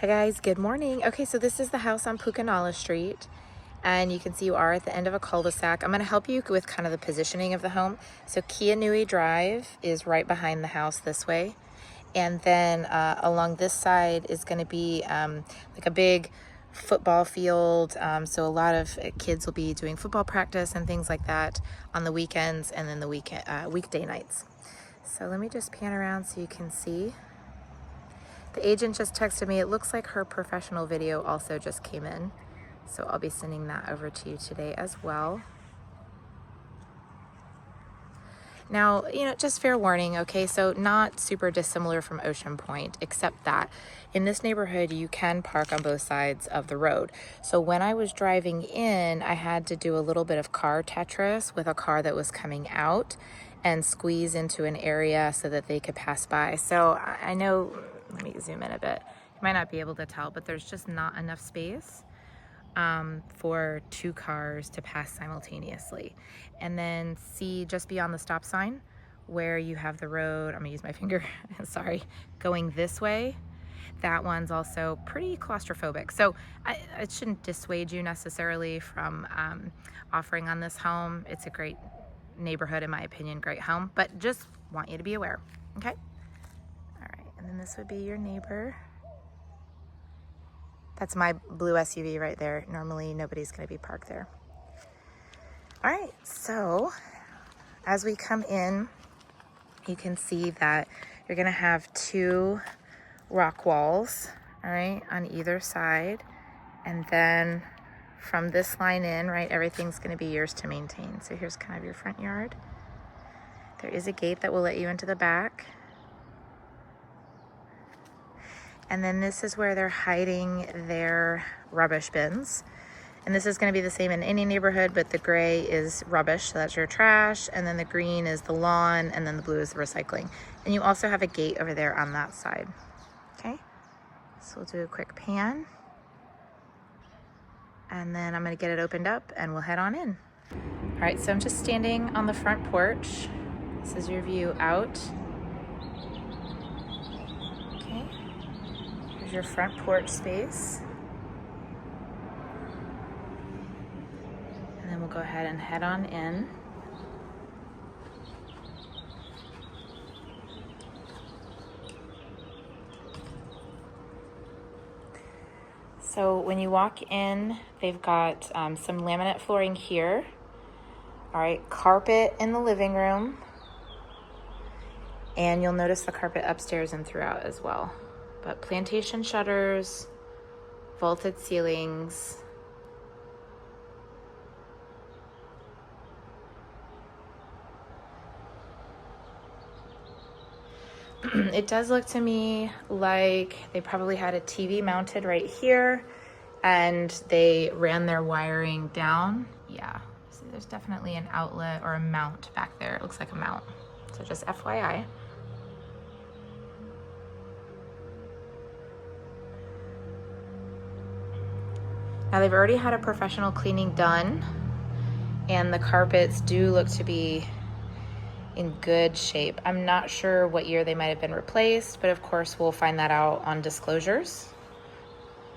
Hi guys, good morning. Okay, so this is the house on Pukanala Street, and you can see you are at the end of a cul-de-sac. I'm going to help you with kind of the positioning of the home. So Kianui Drive is right behind the house this way, and then along this side is going to be like a big football field. So a lot of kids will be doing football practice and things like that on the weekends and then the weekday nights. So let me just pan around so you can see. The agent just texted me. It looks like her professional video also just came in. So I'll be sending that over to you today as well. Now, just fair warning, okay? So not super dissimilar from Ocean Point, except that in this neighborhood, you can park on both sides of the road. So when I was driving in, I had to do a little bit of car Tetris with a car that was coming out and squeeze into an area so that they could pass by. So I know, let me zoom in a bit. You might not be able to tell, but there's just not enough space for two cars to pass simultaneously. And then see just beyond the stop sign where you have the road, I'm gonna use my finger, sorry, going this way. That one's also pretty claustrophobic. So it shouldn't dissuade you necessarily from offering on this home. It's a great neighborhood, in my opinion, great home, but just want you to be aware, okay? All right, and then this would be your neighbor. That's my blue SUV right there. Normally nobody's gonna be parked there. All right, so as we come in, you can see that you're gonna have two rock walls, all right, on either side. And then from this line in, right, everything's gonna be yours to maintain. So here's kind of your front yard. There is a gate that will let you into the back. And then this is where they're hiding their rubbish bins. And this is gonna be the same in any neighborhood, but the gray is rubbish, so that's your trash, and then the green is the lawn, and then the blue is the recycling. And you also have a gate over there on that side, okay? So we'll do a quick pan. And then I'm gonna get it opened up and we'll head on in. All right, so I'm just standing on the front porch. This is your view out. Okay, here's your front porch space. And then we'll go ahead and head on in. So when you walk in, they've got some laminate flooring here. All right, carpet in the living room. And you'll notice the carpet upstairs and throughout as well. But plantation shutters, vaulted ceilings. It does look to me like they probably had a TV mounted right here and they ran their wiring down. Yeah, see there's definitely an outlet or a mount back there. It looks like a mount. So just FYI. Now they've already had a professional cleaning done and the carpets do look to be in good shape. I'm not sure what year they might have been replaced, but of course we'll find that out on disclosures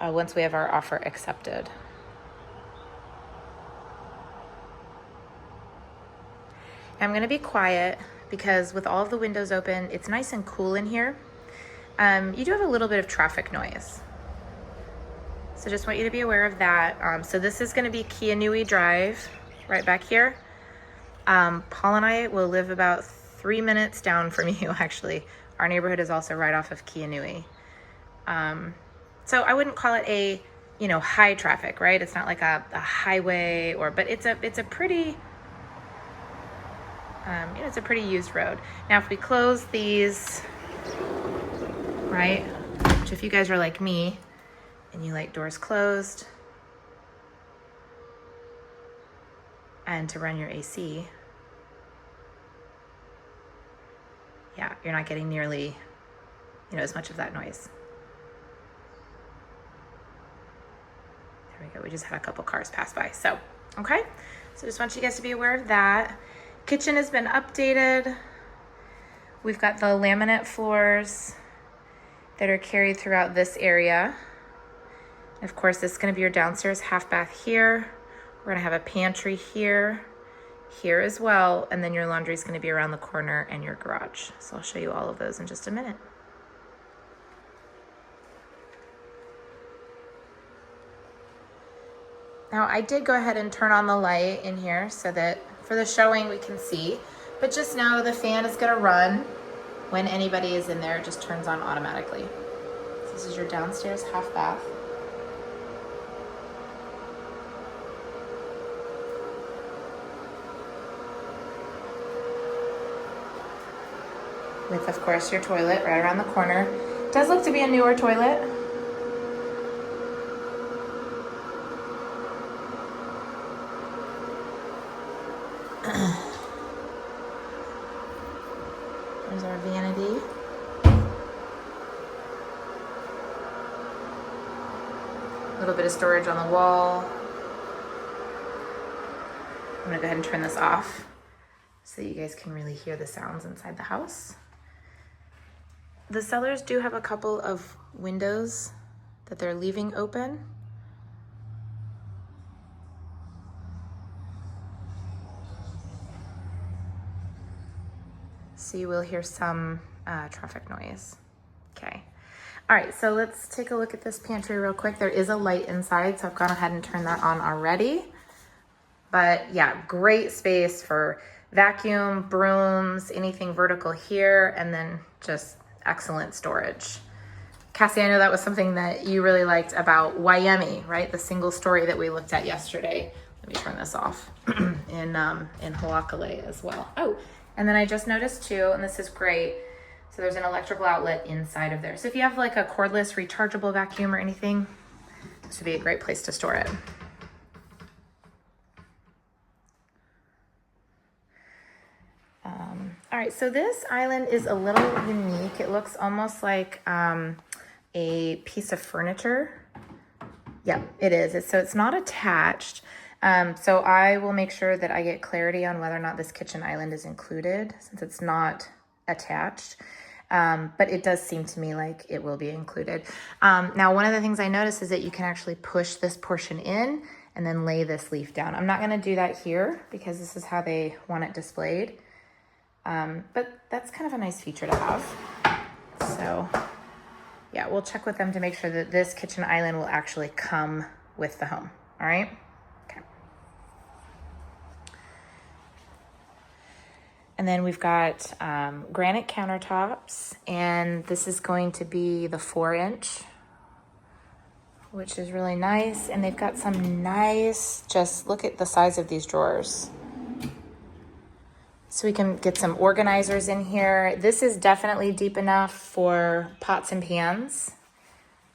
once we have our offer accepted. I'm gonna be quiet because with all of the windows open, it's nice and cool in here. You do have a little bit of traffic noise. So just want you to be aware of that. So this is gonna be Kianui Drive right back here. Paul and I will live about 3 minutes down from you, actually. Our neighborhood is also right off of Kianui. So I wouldn't call it a, high traffic, right? It's not like a highway but it's a pretty, it's a pretty used road. Now, if we close these, right, which if you guys are like me and you like doors closed, and to run your AC, yeah, you're not getting nearly, as much of that noise. There we go, we just had a couple cars pass by, so, okay? So just want you guys to be aware of that. Kitchen has been updated. We've got the laminate floors that are carried throughout this area. Of course, this is gonna be your downstairs half bath here. We're gonna have a pantry here, here as well, and then your laundry is gonna be around the corner and your garage. So I'll show you all of those in just a minute. Now I did go ahead and turn on the light in here so that for the showing we can see, but just know the fan is gonna run when anybody is in there. It just turns on automatically. So this is your downstairs half bath. With, of course, your toilet right around the corner. It does look to be a newer toilet. There's our vanity. A little bit of storage on the wall. I'm gonna go ahead and turn this off so you guys can really hear the sounds inside the house. The sellers do have a couple of windows that they're leaving open. So you will hear some traffic noise. Okay. All right, so let's take a look at this pantry real quick. There is a light inside, so I've gone ahead and turned that on already. But yeah, great space for vacuum, brooms, anything vertical here, and then just excellent storage. Cassie, I know that was something that you really liked about Wyoming, right? The single story that we looked at yesterday. Let me turn this off. in Pukanala as well. Oh, and then I just noticed too, and this is great, so there's an electrical outlet inside of there. So if you have like a cordless rechargeable vacuum or anything, this would be a great place to store it. All right, so this island is a little unique. It looks almost like a piece of furniture. Yeah, it is. So it's not attached. So I will make sure that I get clarity on whether or not this kitchen island is included since it's not attached. But it does seem to me like it will be included. Now, one of the things I noticed is that you can actually push this portion in and then lay this leaf down. I'm not gonna do that here because this is how they want it displayed. But that's kind of a nice feature to have. So yeah, we'll check with them to make sure that this kitchen island will actually come with the home. All right. Okay. And then we've got granite countertops, and this is going to be the 4-inch, which is really nice. And they've got some nice, just look at the size of these drawers. So we can get some organizers in here. This is definitely deep enough for pots and pans.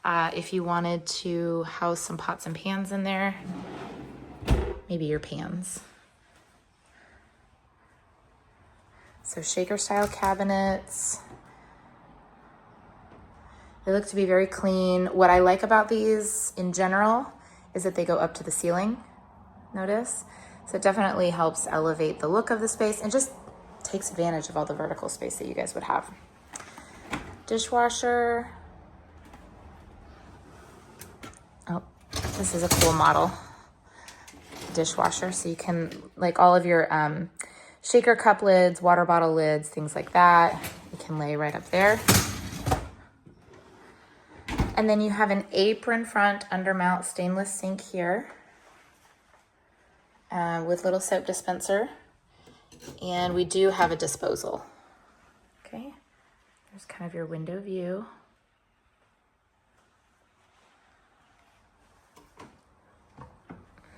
If you wanted to house some pots and pans in there, maybe your pans. So shaker style cabinets. They look to be very clean. What I like about these in general is that they go up to the ceiling, notice? So it definitely helps elevate the look of the space and just takes advantage of all the vertical space that you guys would have. Dishwasher. Oh, this is a cool model dishwasher. So you can, like all of your shaker cup lids, water bottle lids, things like that, you can lay right up there. And then you have an apron front undermount stainless sink here. With little soap dispenser, and we do have a disposal. Okay, there's kind of your window view.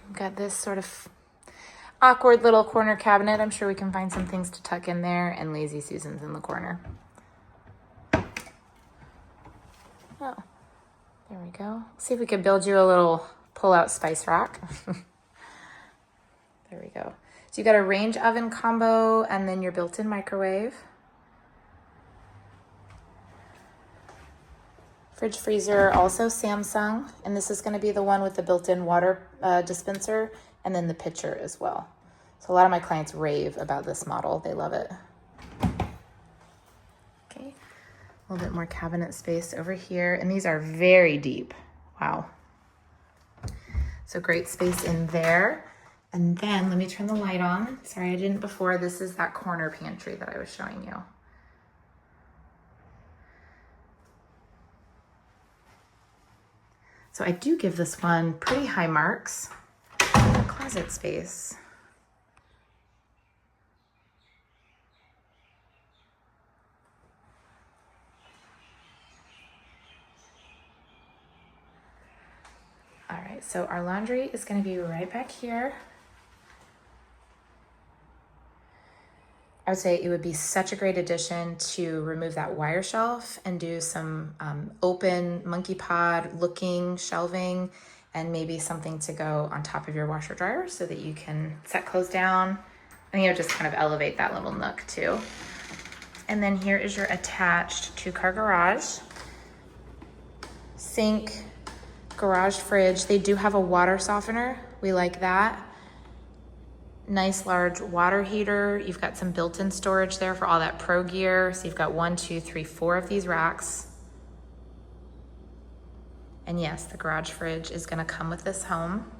We've got this sort of awkward little corner cabinet. I'm sure we can find some things to tuck in there, and lazy Susans in the corner. Oh, there we go. See if we could build you a little pull-out spice rack. There we go. So you got a range oven combo and then your built-in microwave. Fridge freezer, also Samsung. And this is gonna be the one with the built-in water dispenser and then the pitcher as well. So a lot of my clients rave about this model. They love it. Okay, a little bit more cabinet space over here. And these are very deep. Wow. So great space in there. And then let me turn the light on. Sorry, I didn't before. This is that corner pantry that I was showing you. So I do give this one pretty high marks. Closet space. All right, so our laundry is going to be right back here. I would say it would be such a great addition to remove that wire shelf and do some open monkey pod looking shelving and maybe something to go on top of your washer dryer so that you can set clothes down and, you know, just kind of elevate that little nook too. And then here is your attached 2-car garage. Sink, garage fridge. They do have a water softener. We like that. Nice large water heater. You've got some built-in storage there for all that pro gear. So you've got 1, 2, 3, 4 of these racks. And yes, the garage fridge is gonna come with this home.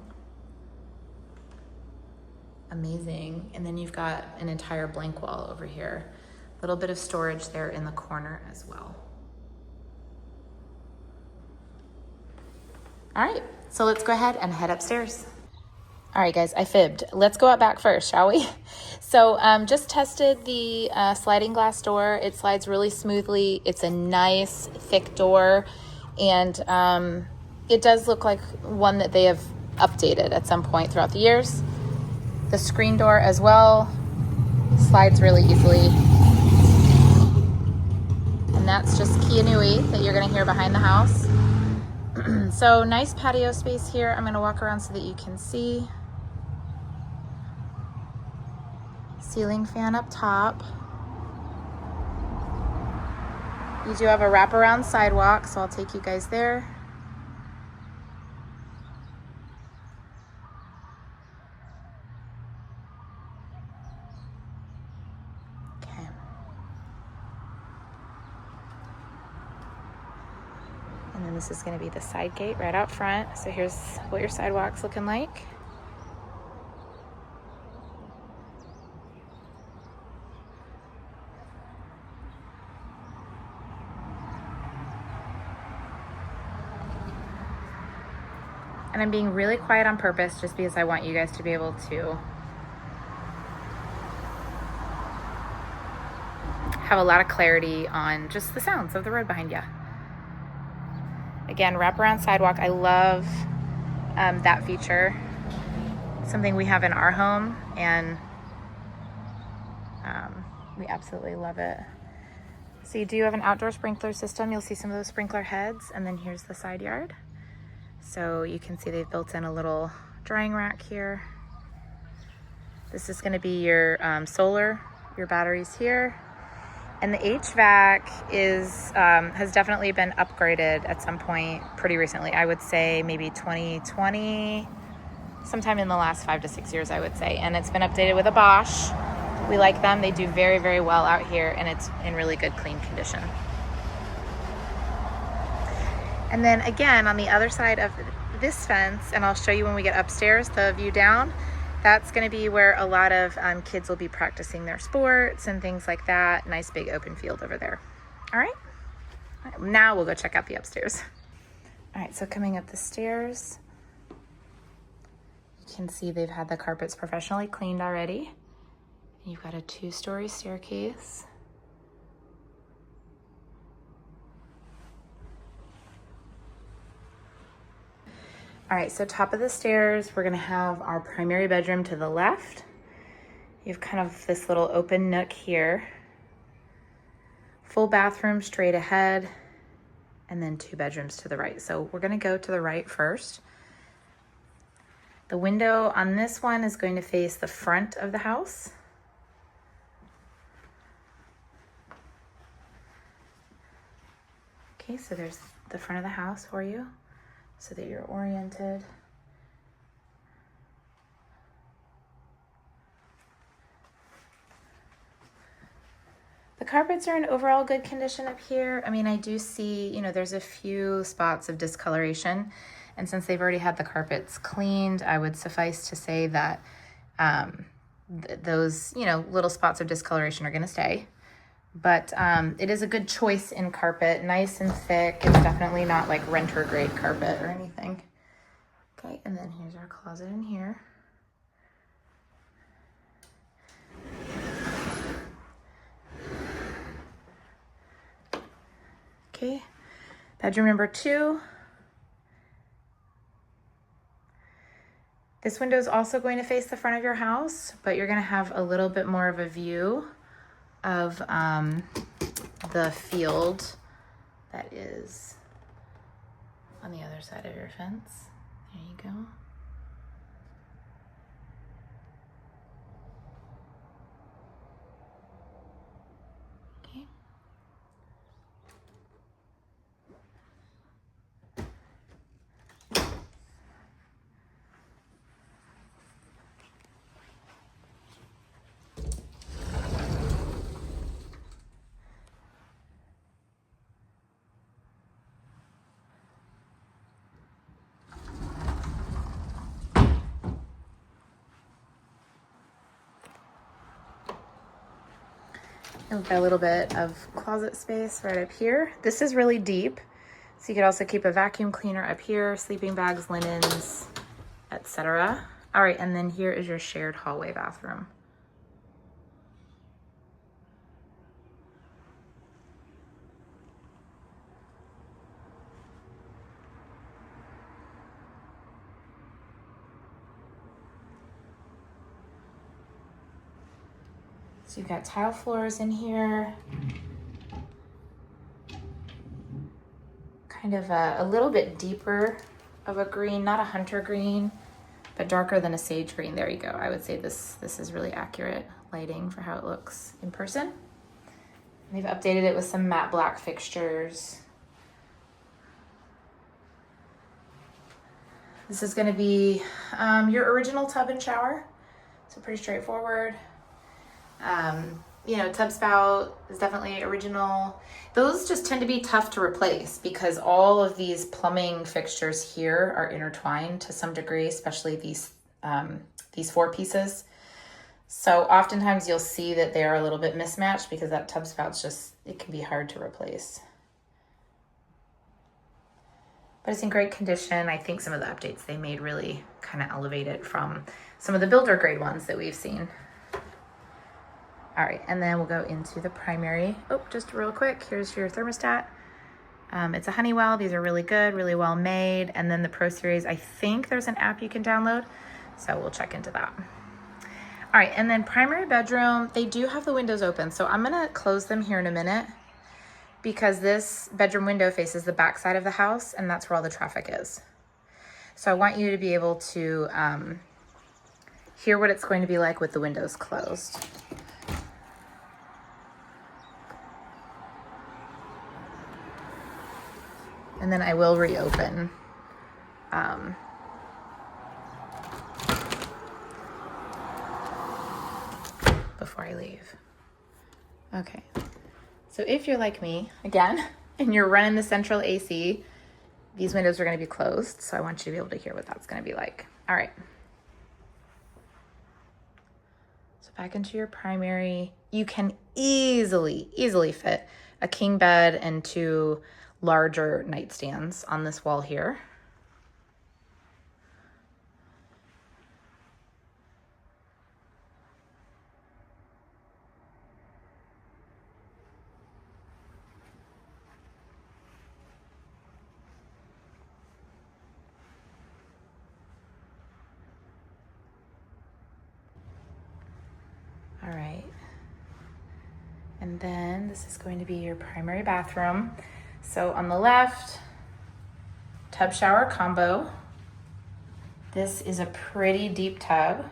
Amazing. And then you've got an entire blank wall over here. A little bit of storage there in the corner as well. All right, so let's go ahead and head upstairs. All right, guys, I fibbed. Let's go out back first, shall we? So just tested the sliding glass door. It slides really smoothly. It's a nice, thick door. And it does look like one that they have updated at some point throughout the years. The screen door as well slides really easily. And that's just Kianui that you're gonna hear behind the house. So nice patio space here. I'm gonna walk around so that you can see. Ceiling fan up top. You do have a wraparound sidewalk, so I'll take you guys there. Okay. And then this is going to be the side gate right out front. So here's what your sidewalk's looking like. And I'm being really quiet on purpose just because I want you guys to be able to have a lot of clarity on just the sounds of the road behind you. Again, wraparound sidewalk. I love that feature. Something we have in our home, and we absolutely love it. So you do have an outdoor sprinkler system. You'll see some of those sprinkler heads, and then here's the side yard. So you can see they've built in a little drying rack here. This is going to be your solar, your batteries here. And the HVAC has definitely been upgraded at some point pretty recently. I would say maybe 2020, sometime in the last 5 to 6 years, I would say. And it's been updated with a Bosch. We like them. They do very, very well out here, and it's in really good, clean condition. And then again, on the other side of this fence, and I'll show you when we get upstairs, the view down, that's going to be where a lot of kids will be practicing their sports and things like that. Nice big open field over there. All right. Now we'll go check out the upstairs. All right, so coming up the stairs, you can see they've had the carpets professionally cleaned already. You've got a 2-story staircase. All right, so top of the stairs, we're gonna have our primary bedroom to the left. You have kind of this little open nook here. Full bathroom straight ahead, and then 2 bedrooms to the right. So we're gonna go to the right first. The window on this one is going to face the front of the house. Okay, so there's the front of the house for you, so that you're oriented. The carpets are in overall good condition up here. I mean, I do see, there's a few spots of discoloration, And since they've already had the carpets cleaned, I would suffice to say that those, you know, little spots of discoloration are going to stay. But it is a good choice in carpet, nice and thick. It's definitely not like renter grade carpet or anything. Okay, and then here's our closet in here. Okay, bedroom number 2. This window is also going to face the front of your house, but you're going to have a little bit more of a view of the field that is on the other side of your fence. There you go. Okay. And we've got a little bit of closet space right up here. This is really deep, so you could also keep a vacuum cleaner up here, sleeping bags, linens, etc. All right, and then here is your shared hallway bathroom. So you've got tile floors in here. Kind of a little bit deeper of a green, not a hunter green, but darker than a sage green. There you go. I would say this is really accurate lighting for how it looks in person. And they've updated it with some matte black fixtures. This is gonna be your original tub and shower. So pretty straightforward. You know, tub spout is definitely original. Those just tend to be tough to replace because all of these plumbing fixtures here are intertwined to some degree, especially these 4 pieces. So oftentimes you'll see that they are a little bit mismatched because that tub spout's just, it can be hard to replace. But it's in great condition. I think some of the updates they made really kind of elevate it from some of the builder grade ones that we've seen. All right, and then we'll go into the primary. Oh, just real quick, here's your thermostat. It's a Honeywell. These are really good, really well made. And then the Pro Series, I think there's an app you can download, so we'll check into that. All right, and then primary bedroom, they do have the windows open, so I'm gonna close them here in a minute because this bedroom window faces the back side of the house, and that's where all the traffic is. So I want you to be able to hear what it's going to be like with the windows closed. And then I will reopen before I leave. Okay, so if you're like me, again, and you're running the central AC, these windows are gonna be closed, so I want you to be able to hear what that's gonna be like. All right. So back into your primary, you can easily fit a king bed and 2 larger nightstands on this wall here. All right. And then this is going to be your primary bathroom. So on the left, tub shower combo. This is a pretty deep tub.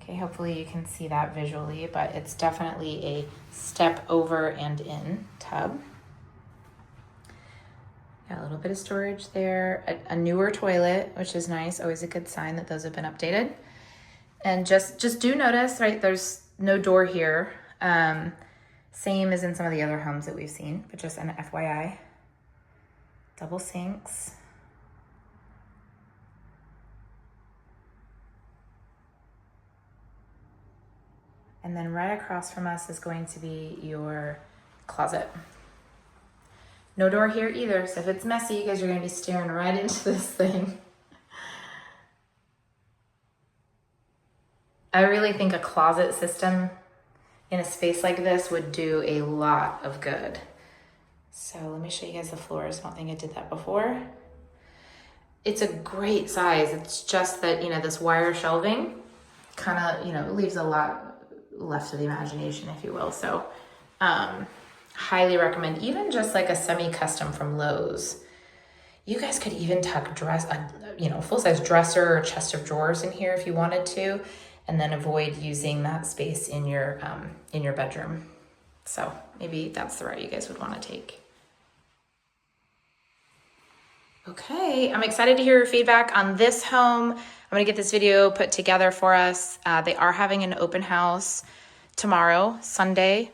Okay, hopefully you can see that visually, but it's definitely a step over and in tub. Got a little bit of storage there, a newer toilet, which is nice, always a good sign that those have been updated. And just do notice, right, there's no door here. Same as in some of the other homes that we've seen, but just an FYI. Double sinks. And then right across from us is going to be your closet. No door here either, so if it's messy, you guys are gonna be staring right into this thing. I really think a closet system in a space like this would do a lot of good. So let me show you guys the floors. I don't think I did that before. It's a great size. It's just that, you know, this wire shelving kind of, you know, leaves a lot left to the imagination, if you will. So highly recommend, even just like a semi-custom from Lowe's. You guys could even tuck full-size dresser or chest of drawers in here if you wanted to, and then avoid using that space in your bedroom. So maybe that's the route you guys would want to take. Okay, I'm excited to hear your feedback on this home. I'm gonna get this video put together for us. They are having an open house tomorrow, Sunday.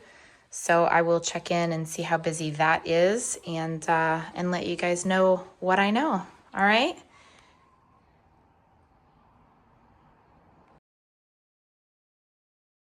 So I will check in and see how busy that is and let you guys know what I know. All right.